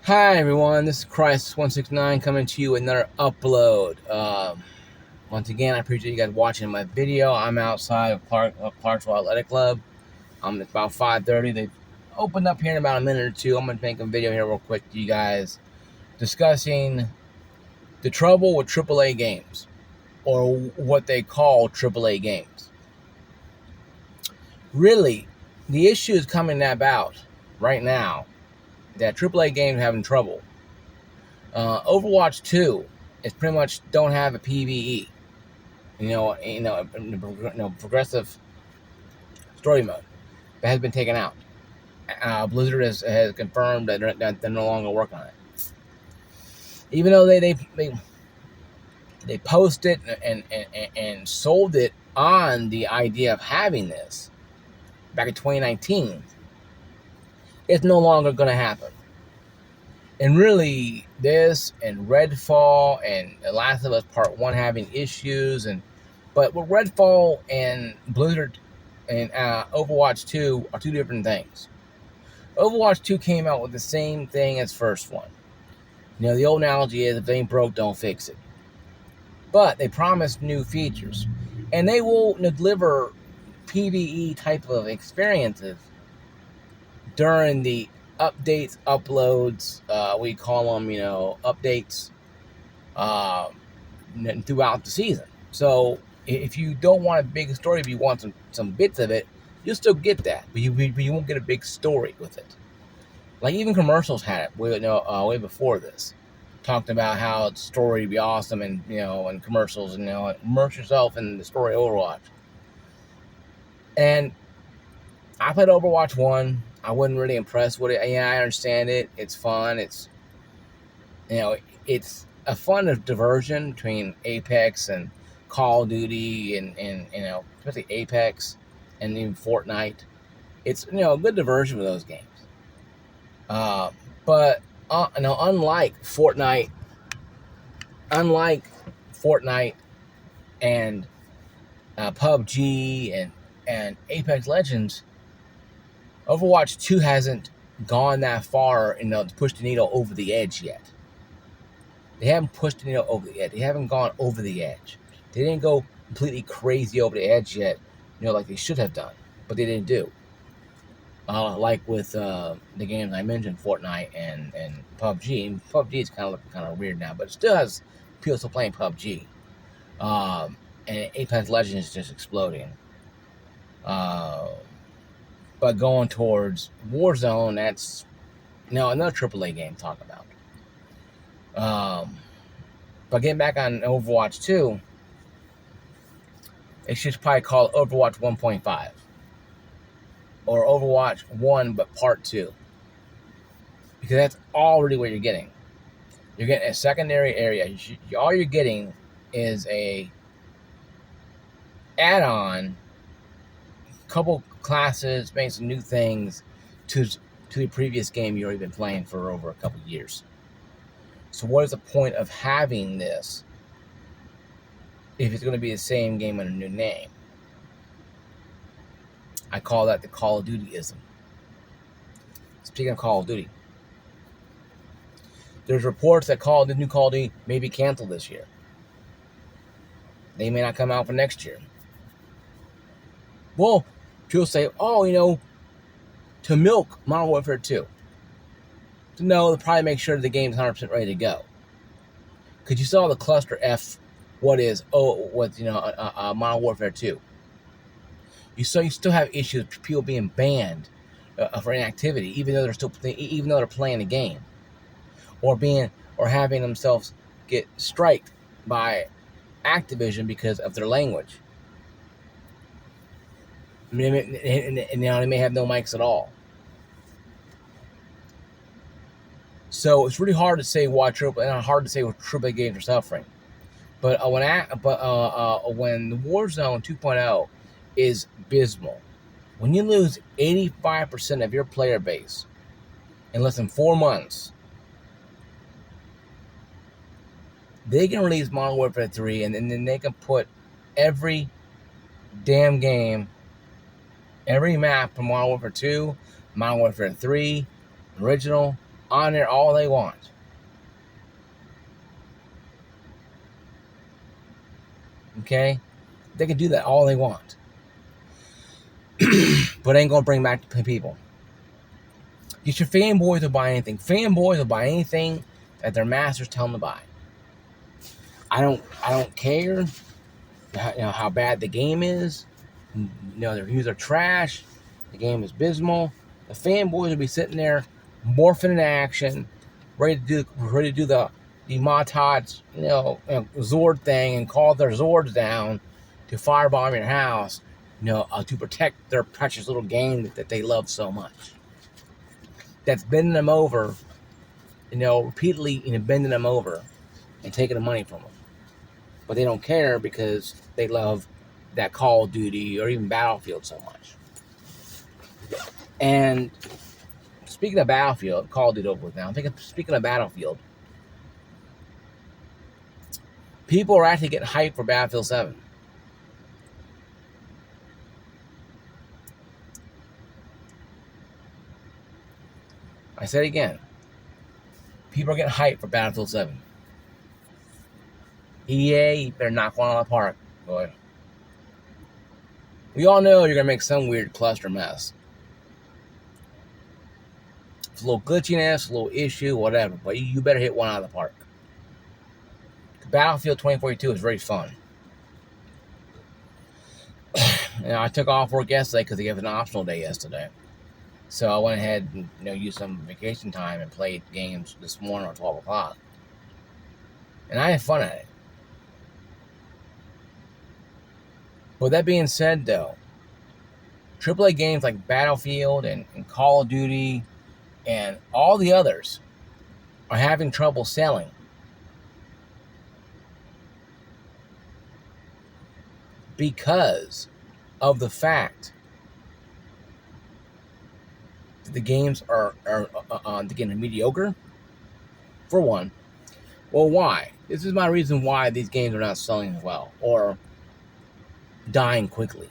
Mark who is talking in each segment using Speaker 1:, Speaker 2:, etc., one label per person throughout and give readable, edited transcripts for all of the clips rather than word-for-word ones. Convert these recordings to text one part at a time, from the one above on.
Speaker 1: Hi everyone, this is Christ169 coming to you with another upload. Once again, I appreciate you guys watching my video. I'm outside of Clarksville Athletic Club. It's about 5:30. They've opened up here in about a minute or two. I'm going to make a video here real quick to you guys discussing the trouble with AAA games, or what they call AAA games. Really, the issue is coming about right now that AAA games are having trouble. Overwatch 2 is pretty much don't have a PvE. Progressive story mode that has been taken out. Blizzard has confirmed that they're no longer working on it. Even though they posted and sold it on the idea of having this back in 2019, it's no longer going to happen. And really, this and Redfall and The Last of Us Part 1 having issues, but with Redfall and Blizzard and Overwatch 2 are two different things. Overwatch 2 came out with the same thing as first one. The old analogy is if it ain't broke, don't fix it. But they promised new features, and they will deliver PvE type of experiences during the updates, uploads, we call them, updates throughout the season. So if you don't want a big story, if you want some bits of it, you'll still get that, but you won't get a big story with it. Like even commercials had it way before this. Talked about how the story would be awesome, and and commercials, and immerse yourself in the story of Overwatch. And I played Overwatch 1. I wasn't really impressed with it. Yeah, I understand it. It's fun. It's a fun diversion between Apex and Call of Duty and especially Apex and even Fortnite. It's a good diversion for those games. But unlike Fortnite and PUBG and Apex Legends, Overwatch 2 hasn't gone that far, to push the needle over the edge yet. They haven't pushed the needle over the edge. They haven't gone over the edge. They didn't go completely crazy over the edge yet, like they should have done, but they didn't do. Like with the games I mentioned, Fortnite and PUBG. PUBG is kind of weird now, but it still has people still playing PUBG. And Apex Legends is just exploding. But going towards Warzone, that's another AAA game to talk about. But getting back on Overwatch 2, it should probably call it Overwatch 1.5. Or Overwatch 1, but Part 2. Because that's already what you're getting. You're getting a secondary area. All you're getting is a add-on, couple classes, maybe some new things to the previous game you've already been playing for over a couple years. So what is the point of having this if it's going to be the same game under a new name? I call that the Call of Duty-ism. Speaking of Call of Duty, there's reports that the new Call of Duty may be canceled this year. They may not come out for next year. Well, people say, to milk Modern Warfare 2. No, they'll probably make sure the game's 100% ready to go. Because you saw the cluster F, Modern Warfare 2. You still have issues with people being banned for inactivity, even though they're playing the game, or having themselves get striked by Activision because of their language. They may have no mics at all. So it's really hard to say why hard to say what AAA games are suffering. But when the Warzone 2.0 is abysmal, when you lose 85% of your player base in less than 4 months, they can release Modern Warfare 3, and then they can put every damn game, every map from Modern Warfare 2, Modern Warfare 3, original, on there all they want. Okay? They can do that all they want. But ain't gonna bring back the people. Get your fanboys to buy anything. Fanboys will buy anything that their masters tell them to buy. I don't care how bad the game is. The reviews are trash. The game is abysmal. The fanboys will be sitting there morphing into action, ready to do the Motods, Zord thing and call their Zords down to firebomb your house, to protect their precious little game that they love so much. That's bending them over, repeatedly, bending them over and taking the money from them. But they don't care because they love that Call of Duty or even Battlefield so much. And speaking of Battlefield, Call of Duty over with now. Speaking of Battlefield, people are actually getting hyped for Battlefield 7. I said it again. People are getting hyped for Battlefield 7. EA, you better knock one out of the park, boy. We all know you're going to make some weird cluster mess. It's a little glitchiness, a little issue, whatever, but you better hit one out of the park. Battlefield 2042 is very fun. I took off work yesterday because they gave an optional day yesterday. So I went ahead and used some vacation time and played games this morning at 12 o'clock. And I had fun at it. But that being said, though, AAA games like Battlefield and Call of Duty and all the others are having trouble selling. Because of the fact that the games are getting mediocre, for one. Well, why? This is my reason why these games are not selling as well or dying quickly.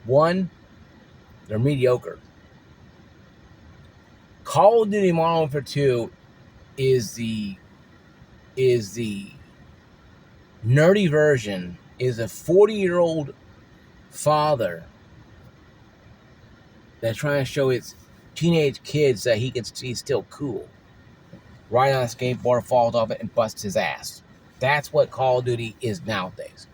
Speaker 1: One, they're mediocre. Call of Duty Modern Warfare 2 is the nerdy version, is a 40-year-old father that's trying to show his teenage kids that he's still cool. Ride on a skateboard, falls off it, and busts his ass. That's what Call of Duty is nowadays.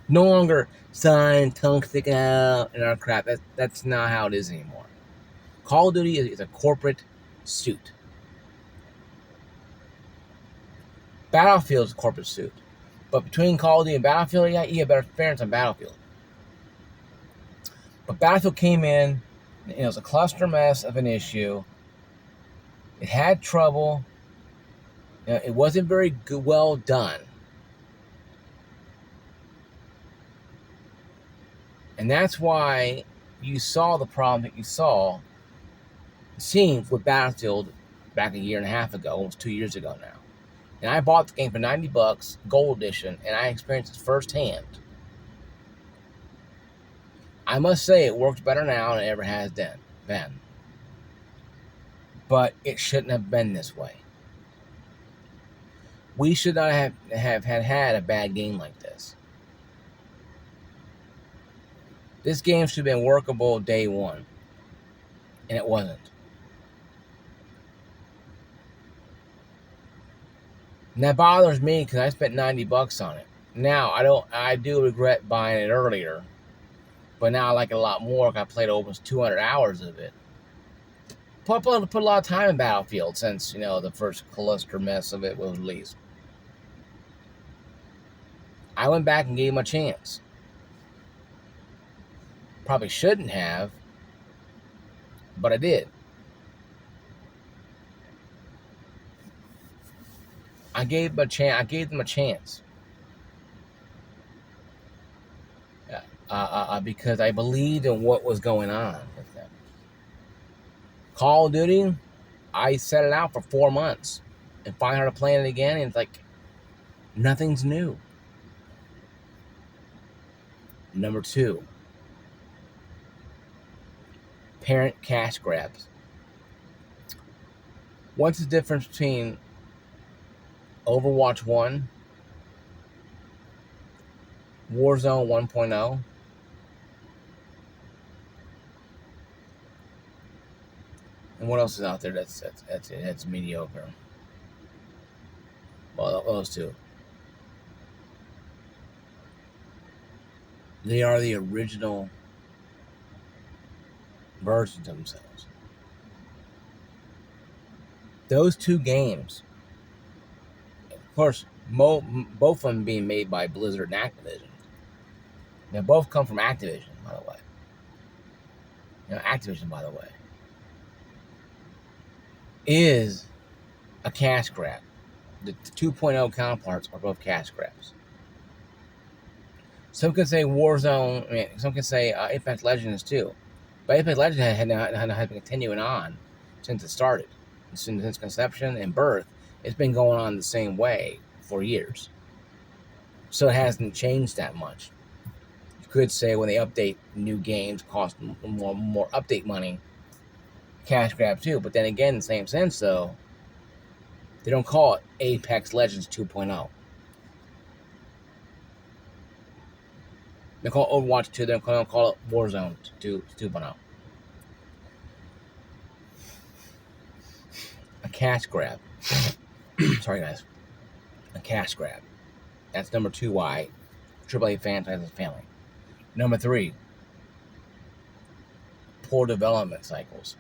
Speaker 1: No longer sign, tongue sticking out, and our crap. That's not how it is anymore. Call of Duty is a corporate suit. Battlefield is a corporate suit. But between Call of Duty and Battlefield, you get better fairness on Battlefield. But Battlefield came in, and it was a cluster mess of an issue. It had trouble. It wasn't very good, well done. And that's why you saw the problem that you saw, it seems, with Battlefield back a year and a half ago, almost 2 years ago now. And I bought the game for $90, Gold Edition, and I experienced it firsthand. I must say it works better now than it ever has been. But it shouldn't have been this way. We should not have had a bad game like this. This game should have been workable day one. And it wasn't. And that bothers me because I spent $90 on it. Now, I do regret buying it earlier. But now I like it a lot more because I played almost 200 hours of it. Put a lot of time in Battlefield since, the first cluster mess of it was released. I went back and gave him a chance. Probably shouldn't have, but I did. I gave them a chance. Because I believed in what was going on with them. Call of Duty, I set it out for 4 months and finally started playing it again, and it's like nothing's new. Number 2, parent cash grabs. What's the difference between Overwatch 1, Warzone 1.0, and what else is out there that's mediocre? Well, those two. They are the original versions of themselves. Those two games, of course, both of them being made by Blizzard and Activision. They both come from Activision, by the way. Activision, by the way, is a cash grab. The 2.0 counterparts are both cash grabs. Some can say Warzone, some can say Apex Legends too. But Apex Legends has been continuing on since it started. Since conception and birth, it's been going on the same way for years. So it hasn't changed that much. You could say when they update new games, cost more update money, cash grab too. But then again, in the same sense though, they don't call it Apex Legends 2.0. They call it Overwatch 2, they don't call it Warzone 2.0. A cash grab. Sorry, guys. A cash grab. That's number 2 why AAA franchises failing. Number 3, poor development cycles.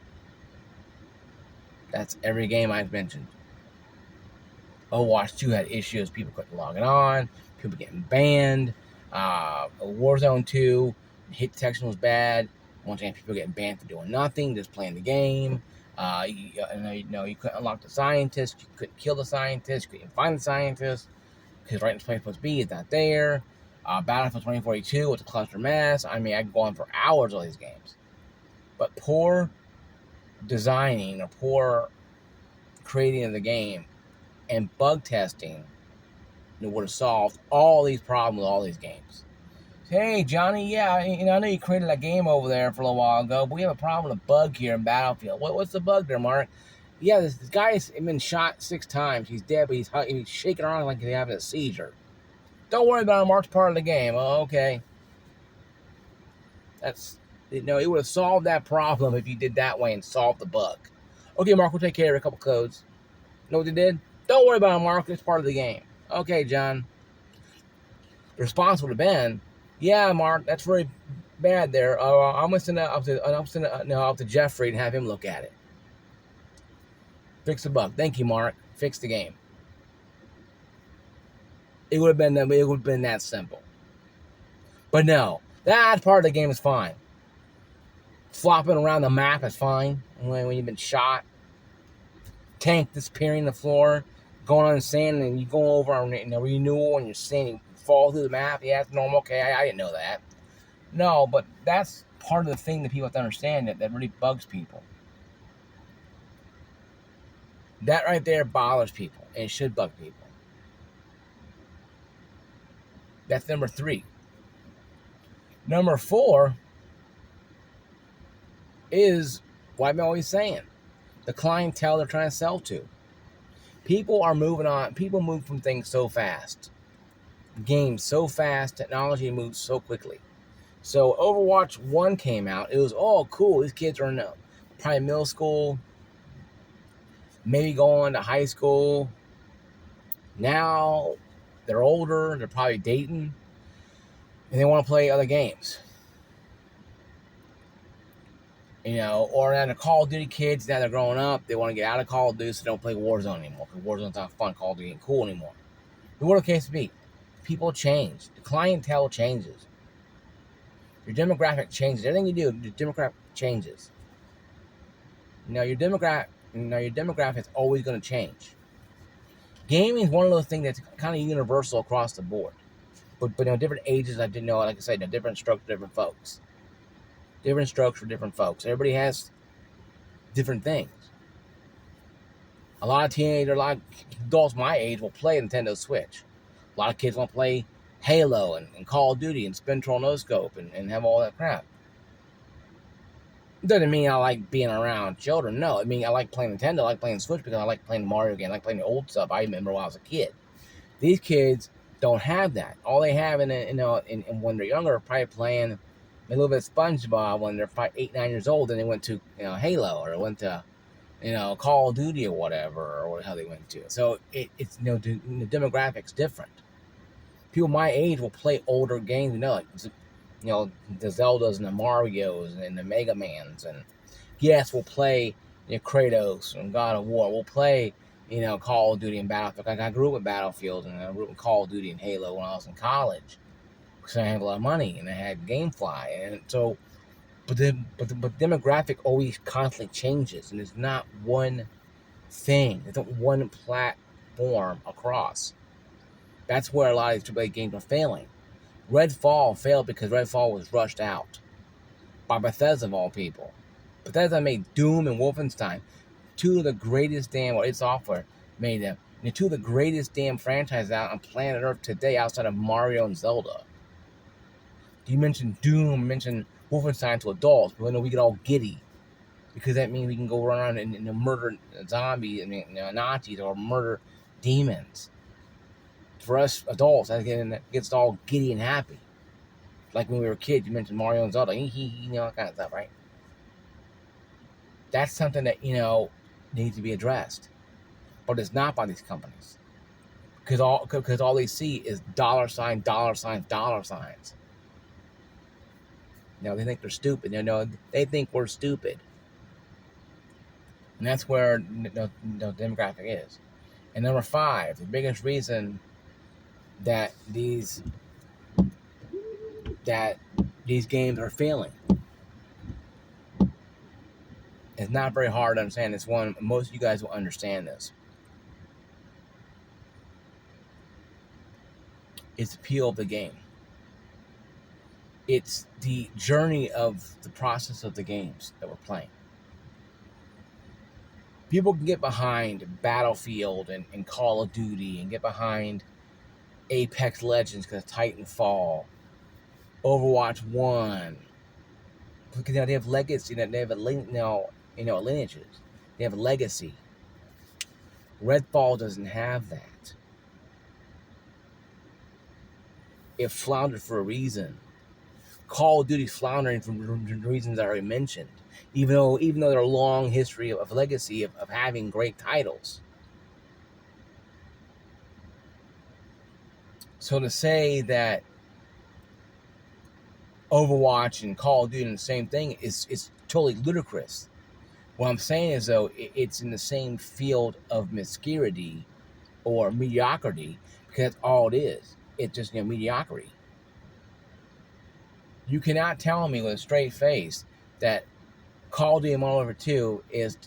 Speaker 1: That's every game I've mentioned. Overwatch 2 had issues. People couldn't log it on. People getting banned. Warzone 2, hit detection was bad. Once again, people getting banned for doing nothing, just playing the game. You couldn't unlock the scientist. You couldn't kill the scientist. You couldn't find the scientist because right in place supposed to be is not there. Battlefield 2042 was a cluster mess. I could go on for hours on these games. But poor designing or poor creating of the game and bug testing would have solved all these problems with all these games. Hey, Johnny, yeah, I know you created that game over there for a little while ago, but we have a problem with a bug here in Battlefield. What's the bug there, Mark? Yeah, this guy's been shot 6 times. He's dead, but he's shaking around like he's having a seizure. Don't worry about him. Mark's part of the game. Oh, okay. It would have solved that problem if you did that way and solved the bug. Okay, Mark, we'll take care of a couple codes. Know what they did? Don't worry about him, Mark. It's part of the game. Okay, John. The response would have been, yeah, Mark, that's very bad there. I'm going to send it up to Jeffrey and have him look at it. Fix the bug. Thank you, Mark. Fix the game. It would have been that simple. But no, that part of the game is fine. Flopping around the map is fine when you've been shot. Tank disappearing on the floor, going on the sand, and you go over on renewal and you're seeing you fall through the map. Yeah, it's normal. Okay, I didn't know that. No, but that's part of the thing that people have to understand that really bugs people. That right there bothers people, and it should bug people. That's number 3. Number 4 is what I've been always saying. The clientele they're trying to sell to. People are moving on. People move from things so fast. Games so fast. Technology moves so quickly. So Overwatch 1 came out. It was, oh, cool. These kids are in probably middle school. Maybe going to high school. Now they're older. They're probably dating. And they want to play other games. Or then the Call of Duty kids, now they're growing up, they want to get out of Call of Duty so they don't play Warzone anymore, because Warzone's not fun, Call of Duty ain't cool anymore. Whatever the case be, people change. The clientele changes. Your demographic changes. Everything you do, your demographic changes. Your demographic is always going to change. Gaming is one of those things that's kind of universal across the board. But different ages, like I said, different strokes for different folks. Different strokes for different folks. Everybody has different things. A lot of adults my age will play Nintendo Switch. A lot of kids want to play Halo and Call of Duty and spin troll no scope and have all that crap. Doesn't mean I like being around children. No, I mean I like playing Nintendo. I like playing Switch because I like playing Mario game. I like playing the old stuff I remember when I was a kid. These kids don't have that. All they have in when they're younger are probably playing a little bit of SpongeBob when they're probably 8, 9 years old. Then they went to Halo or went to Call of Duty or whatever or what the hell they went to. So it's the demographics different. People my age will play older games. Like the Zeldas and the Marios and the Mega Mans, and yes, we'll play Kratos and God of War. We'll play Call of Duty and Battlefield. Like I grew up with Battlefield and I grew up with Call of Duty and Halo when I was in college because I had a lot of money and I had GameFly, and so but demographic always constantly changes, and it's not one thing. It's not one platform across. That's where a lot of these AAA games are failing. Redfall failed because Redfall was rushed out by Bethesda of all people. Bethesda made Doom and Wolfenstein, two of the greatest damn, id Software made them, and two of the greatest damn franchises out on planet Earth today outside of Mario and Zelda. You mentioned Doom, mentioned Wolfenstein to adults, but we get all giddy because that means we can go around and murder zombies, Nazis, or murder demons. For us adults, that gets all giddy and happy. Like when we were kids, you mentioned Mario and Zelda, that kind of stuff, right? That's something that needs to be addressed, but it's not by these companies because all they see is dollar signs, dollar signs, dollar signs. They think they're stupid. They think we're stupid, and that's where the demographic is. And number 5, the biggest reason that these games are failing. It's not very hard to understand. It's one most of you guys will understand this. It's the appeal of the game. It's the journey of the process of the games that we're playing. People can get behind Battlefield and Call of Duty and get behind Apex Legends because Titanfall, Overwatch 1, because they have legacy. They have lineages. They have a legacy. Redfall doesn't have that. It floundered for a reason. Call of Duty floundering for the reasons I already mentioned. Even though they're a long history of legacy of having great titles. So to say that Overwatch and Call of Duty are the same thing is totally ludicrous. What I'm saying is, though, it's in the same field of obscurity or mediocrity because that's all it is. It's just mediocrity. You cannot tell me with a straight face that Call of Duty Modern Warfare 2 is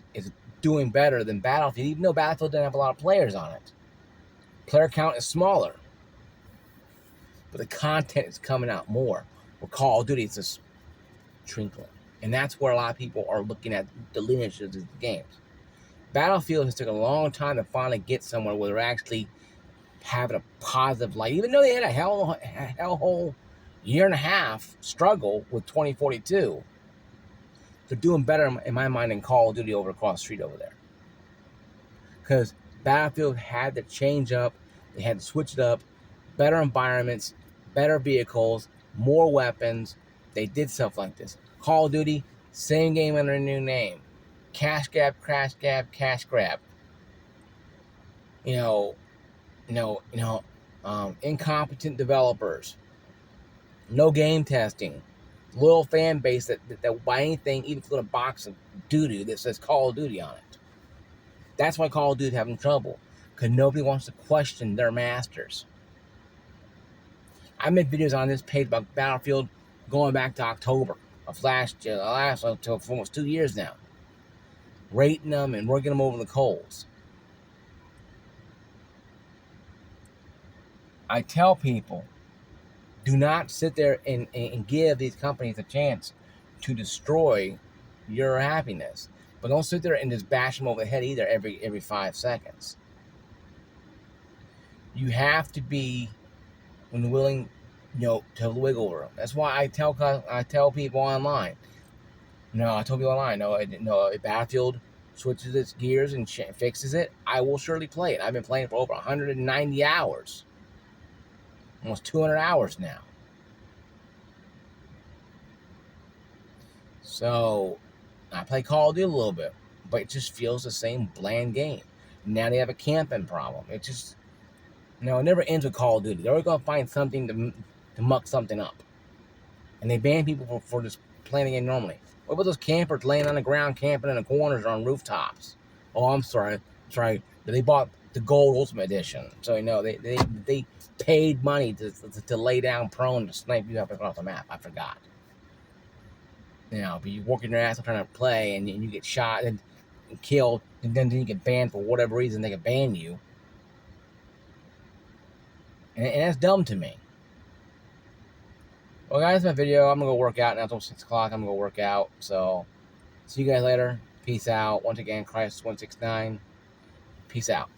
Speaker 1: doing better than Battlefield, even though Battlefield doesn't have a lot of players on it. Player count is smaller, but the content is coming out more. With Call of Duty, it's just trickling. And that's where a lot of people are looking at the lineage of the games. Battlefield has taken a long time to finally get somewhere where they're actually having a positive light, even though they had a hellhole year and a half struggle with 2042. They're doing better in my mind than Call of Duty over across the street over there. Because Battlefield had to change up, they had to switch it up, better environments, better vehicles, more weapons. They did stuff like this. Call of Duty, same game under a new name. Cash grab, crash grab, cash grab. Incompetent developers. No game testing. Loyal fan base that will buy anything, even if it's a box of doo-doo that says Call of Duty on it. That's why Call of Duty is having trouble, because nobody wants to question their masters. I made videos on this page about Battlefield going back to October of last year, for almost 2 years now, rating them and working them over the coals. I tell people, do not sit there and give these companies a chance to destroy your happiness. But don't sit there and just bash them over the head either every 5 seconds. You have to be willing, to wiggle room. That's why I tell people online, No, I told you online. No, if Battlefield switches its gears and fixes it, I will surely play it. I've been playing for over 190 hours, almost 200 hours now. So I play Call of Duty a little bit, but it just feels the same bland game. Now they have a camping problem. It just, it never ends with Call of Duty. They're always gonna find something to muck something up, and they ban people for just playing the game normally. What about those campers laying on the ground, camping in the corners or on rooftops? Oh, I'm sorry. They bought the Gold Ultimate Edition, so they paid money to lay down prone to snipe you up across the map. I forgot. But you're working your ass off trying to play, and you get shot and killed, and then you get banned for whatever reason. They can ban you, and that's dumb to me. Well, guys, that's my video. I'm gonna go work out now. It's almost 6 o'clock. I'm gonna go work out. So, see you guys later. Peace out. Once again, Christ 169. Peace out.